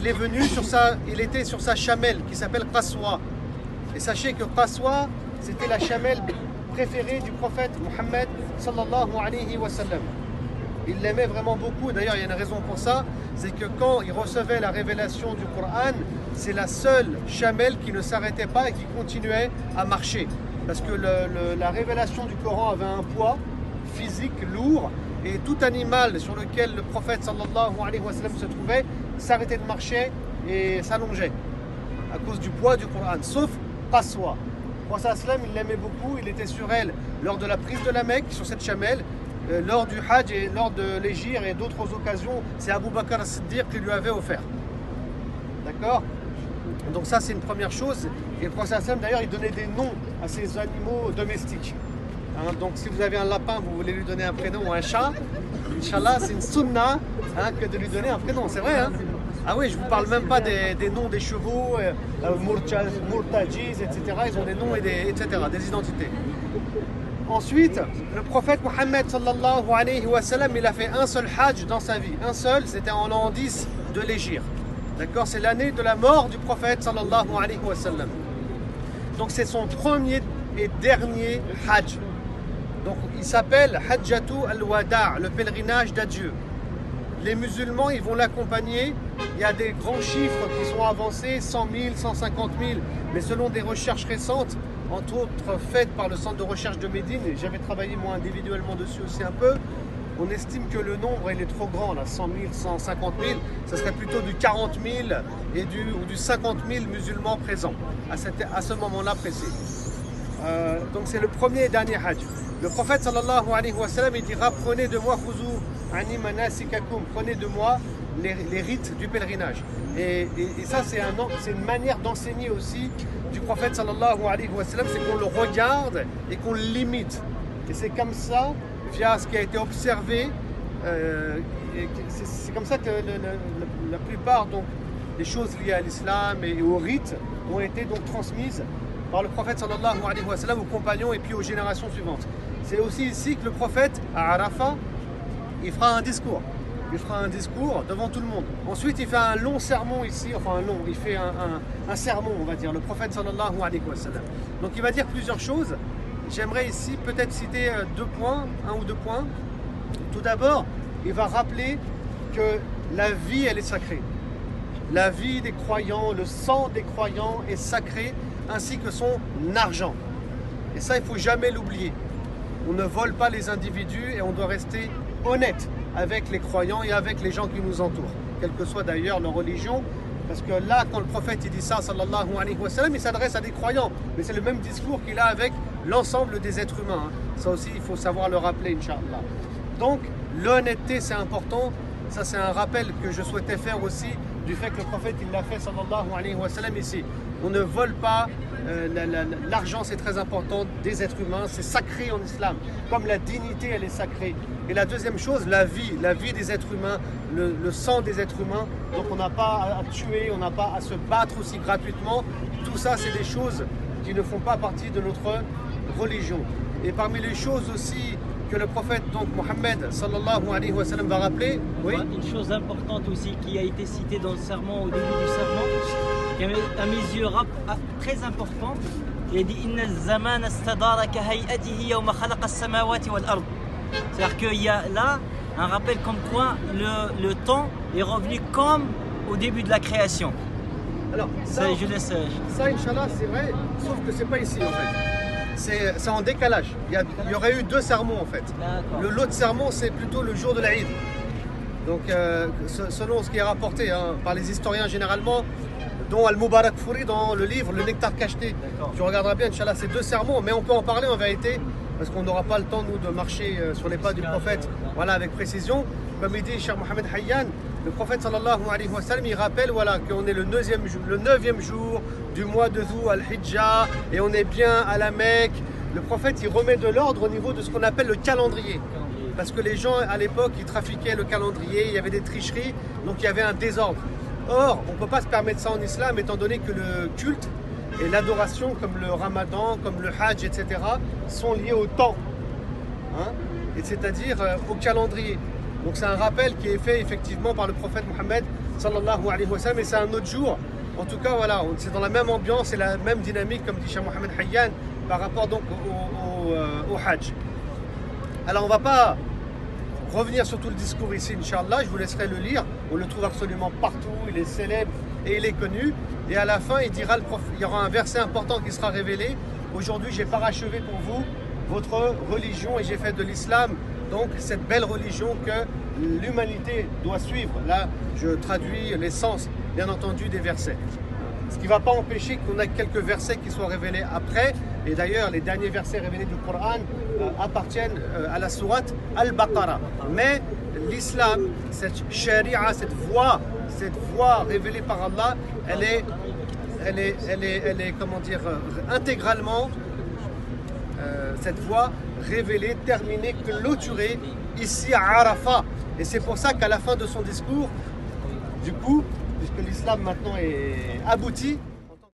est venu il était sur sa chamelle qui s'appelle Qaswa. Et sachez que Qaswa, c'était la chamelle préférée du prophète Mohammed sallallahu alayhi wa sallam. Il l'aimait vraiment beaucoup. D'ailleurs, il y a une raison pour ça, c'est que quand il recevait la révélation du Coran, c'est la seule chamelle qui ne s'arrêtait pas et qui continuait à marcher. Parce que la révélation du Coran avait un poids physique lourd, et tout animal sur lequel le prophète sallallahu alayhi wa sallam se trouvait s'arrêtait de marcher et s'allongeait à cause du poids du Coran, sauf Qaswa. Le prophète sallam, il l'aimait beaucoup, il était sur elle lors de la prise de la Mecque, sur cette chamelle, lors du Hajj et lors de l'Hégire et d'autres occasions. C'est Abu Bakr as-Siddiq qui lui avait offert. D'accord? Donc ça, c'est une première chose. Et le prophète sallam, d'ailleurs, il donnait des noms à ces animaux domestiques. Hein, donc si vous avez un lapin, vous voulez lui donner un prénom, ou un chat, Inch'Allah, c'est une sunna que de lui donner un prénom, c'est vrai, hein? Ah oui, je ne vous parle même pas des noms des chevaux, Murtajiz, etc. Ils ont des noms, etc., des identités. Ensuite, le prophète Mohammed sallallahu alayhi wa sallam, il a fait un seul hajj dans sa vie. Un seul, c'était en l'an 10 de l'Hégire. D'accord? C'est l'année de la mort du prophète sallallahu alayhi wa sallam. Donc c'est son premier et dernier hajj. Donc il s'appelle Hajjatu al-Wada', le pèlerinage d'adieu. Les musulmans, ils vont l'accompagner. Il y a des grands chiffres qui sont avancés, 100 000, 150 000. Mais selon des recherches récentes, entre autres faites par le centre de recherche de Médine, et j'avais travaillé moi individuellement dessus aussi un peu, on estime que le nombre il est trop grand, là, 100 000, 150 000. Ça serait plutôt du 40 000 ou du 50 000 musulmans présents à ce moment-là précis. Donc c'est le premier et dernier hajj. Le prophète sallallahu alayhi wa sallam, il dira: prenez de moi khuzou ani manasikakum, prenez de moi les rites du pèlerinage. Et ça, c'est une manière d'enseigner aussi du prophète sallallahu alayhi wa sallam, c'est qu'on le regarde et qu'on l'imite. Et c'est comme ça, via ce qui a été observé, c'est comme ça que la plupart donc, des choses liées à l'islam et aux rites ont été donc transmises par le prophète sallallahu alayhi wa sallam aux compagnons et puis aux générations suivantes. C'est aussi ici que le prophète, à Arafat, il fera un discours. Il fera un discours devant tout le monde. Ensuite, il fait un long sermon ici, il fait un sermon, on va dire, le prophète sallallahu alayhi wa sallam. Donc il va dire plusieurs choses. J'aimerais ici peut-être citer un ou deux points. Tout d'abord, il va rappeler que la vie, elle est sacrée. La vie des croyants, le sang des croyants est sacré, ainsi que son argent. Et ça, il ne faut jamais l'oublier. On ne vole pas les individus et on doit rester honnête avec les croyants et avec les gens qui nous entourent, quelle que soit d'ailleurs leur religion. Parce que là, quand le prophète il dit ça, sallallahu alayhi wa sallam, il s'adresse à des croyants. Mais c'est le même discours qu'il a avec l'ensemble des êtres humains. Ça aussi, il faut savoir le rappeler, Inch'Allah. Donc, l'honnêteté, c'est important. Ça, c'est un rappel que je souhaitais faire aussi du fait que le prophète, il l'a fait, sallallahu alayhi wa sallam, ici. On ne vole pas. L'argent, c'est très important des êtres humains. C'est sacré en islam. Comme la dignité, elle est sacrée. Et la deuxième chose, la vie des êtres humains, le sang des êtres humains. Donc on n'a pas à tuer, on n'a pas à se battre aussi gratuitement. Tout ça, c'est des choses qui ne font pas partie de notre religion. Et parmi les choses aussi que le prophète, donc Mohammed sallallahu alayhi wa sallam, va rappeler, oui. Une chose importante aussi qui a été citée dans le sermon, au début du sermon, qui est à mes yeux très importante. Il a dit Inna az-zaman astadara ka hay'atihi yawma khalaqa as-samawati wal ard. C'est-à-dire qu'il y a là un rappel comme quoi le temps est revenu comme au début de la création. Alors, ça, Inch'Allah, c'est vrai, sauf que c'est pas ici en fait. C'est en décalage. Il y aurait eu deux sermons en fait. L'autre sermon, c'est plutôt le jour de l'Aïd. Donc, selon ce qui est rapporté par les historiens généralement, dont Al-Mubarak Fouri dans le livre Le Nectar Cacheté. Tu regarderas bien, Inch'Allah, ces deux sermons, mais on peut en parler en vérité, parce qu'on n'aura pas le temps, nous, de marcher sur les pas du prophète, voilà, avec précision. Comme il dit Cheikh Mohamed Hayyan, le prophète sallallahu alayhi wa sallam, il rappelle voilà, qu'on est le 9e jour du mois de Dhu al-Hijjah, et on est bien à la Mecque. Le prophète, il remet de l'ordre au niveau de ce qu'on appelle le calendrier. Parce que les gens, à l'époque, ils trafiquaient le calendrier, il y avait des tricheries, donc il y avait un désordre. Or, on ne peut pas se permettre ça en islam, étant donné que le culte et l'adoration, comme le ramadan, comme le hajj, etc., sont liés au temps, et c'est-à-dire au calendrier. Donc c'est un rappel qui est fait effectivement par le prophète Mohammed sallallahu alayhi wa sallam, et c'est un autre jour. En tout cas, voilà, c'est dans la même ambiance et la même dynamique, comme dit Cheikh Mohamed Hayyan, par rapport donc au Hajj. Alors on ne va pas revenir sur tout le discours ici, Inch'Allah, je vous laisserai le lire. On le trouve absolument partout, il est célèbre et il est connu. Et à la fin, il y aura un verset important qui sera révélé. Aujourd'hui, j'ai parachevé pour vous votre religion et j'ai fait de l'islam donc cette belle religion que l'humanité doit suivre. Là, je traduis l'essence, bien entendu, des versets. Ce qui ne va pas empêcher qu'on ait quelques versets qui soient révélés après. Et d'ailleurs, les derniers versets révélés du Coran appartiennent à la sourate Al-Baqarah. Mais l'islam, cette sharia, cette voie révélée par Allah, elle est comment dire, intégralement cette voie révélée, terminée, clôturée ici à Arafat. Et c'est pour ça qu'à la fin de son discours, du coup, puisque l'islam maintenant est abouti,